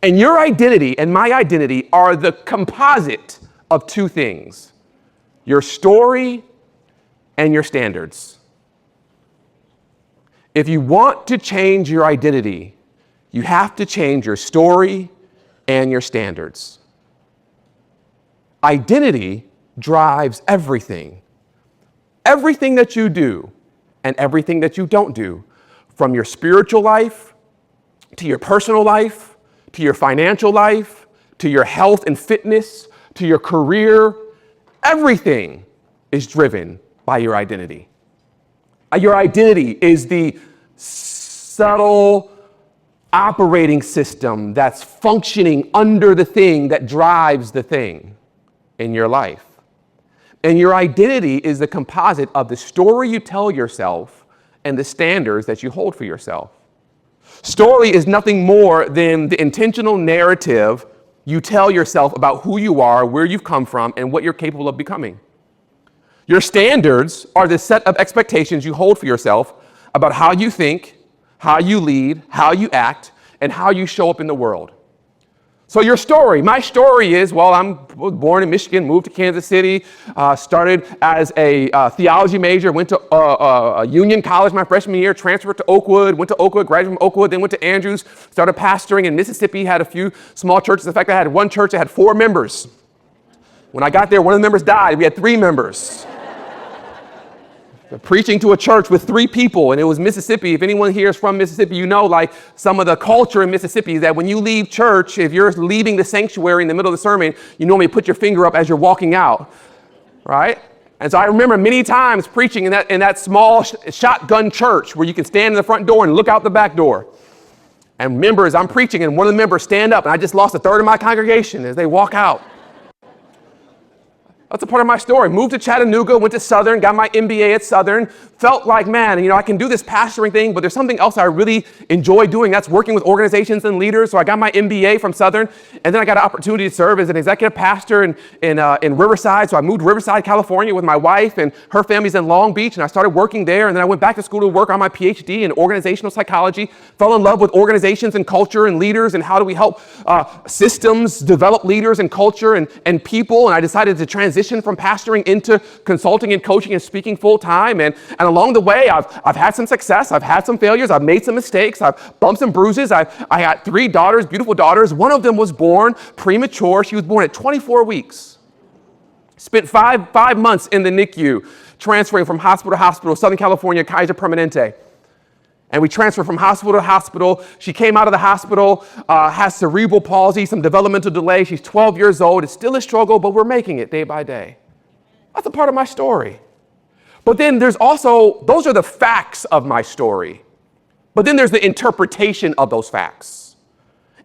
And your identity and my identity are the composite of two things: your story and your standards. If you want to change your identity, you have to change your story and your standards. Identity drives everything. Everything that you do and everything that you don't do, from your spiritual life to your personal life, to your financial life, to your health and fitness, to your career, everything is driven by your identity. Your identity is the subtle operating system that's functioning under the thing that drives the thing in your life. And your identity is the composite of the story you tell yourself and the standards that you hold for yourself. Story is nothing more than the intentional narrative you tell yourself about who you are, where you've come from, and what you're capable of becoming. Your standards are the set of expectations you hold for yourself about how you think, how you lead, how you act, and how you show up in the world. So your story, my story is, well, I was born in Michigan, moved to Kansas City, started as a theology major, went to Union College my freshman year, transferred to Oakwood, went to Oakwood, graduated from Oakwood, then went to Andrews, started pastoring in Mississippi, had a few small churches. In fact, I had one church that had 4 members. When I got there, one of the members died. We had 3 members. Preaching to a church with 3 people, and it was Mississippi. If anyone here is from Mississippi, you know, like, some of the culture in Mississippi is that when you leave church, if you're leaving the sanctuary in the middle of the sermon, you normally put your finger up as you're walking out, right? And so I remember many times preaching in that small shotgun church where you can stand in the front door and look out the back door. And members, I'm preaching, and one of the members stand up, and I just lost a third of my congregation as they walk out. That's a part of my story. Moved to Chattanooga, went to Southern, got my MBA at Southern. Felt like, man, I can do this pastoring thing, but there's something else I really enjoy doing. That's working with organizations and leaders. So I got my MBA from Southern, and then I got an opportunity to serve as an executive pastor in Riverside. So I moved to Riverside, California with my wife, and her family's in Long Beach, and I started working there. And then I went back to school to work on my PhD in organizational psychology. Fell in love with organizations and culture and leaders, and how do we help systems develop leaders and culture and people. And I decided to transition from pastoring into consulting and coaching and speaking full time. And along the way, I've had some success. I've had some failures. I've made some mistakes. I've bumped some bruises. I had 3 daughters, beautiful daughters. One of them was born premature. She was born at 24 weeks. Spent five months in the NICU, transferring from hospital to hospital, Southern California, Kaiser Permanente. And we transferred from hospital to hospital. She came out of the hospital, has cerebral palsy, some developmental delay. She's 12 years old. It's still a struggle, but we're making it day by day. That's a part of my story. But then there's also, those are the facts of my story. But then there's the interpretation of those facts.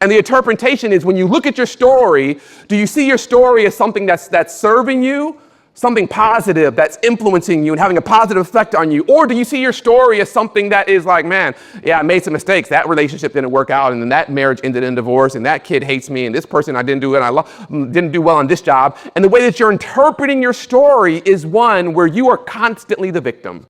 And the interpretation is, when you look at your story, do you see your story as something that's serving you? Something positive that's influencing you and having a positive effect on you? Or do you see your story as something that is like, man, yeah, I made some mistakes. That relationship didn't work out, and then that marriage ended in divorce, and that kid hates me, and this person I didn't do it, didn't do well on this job. And the way that you're interpreting your story is one where you are constantly the victim.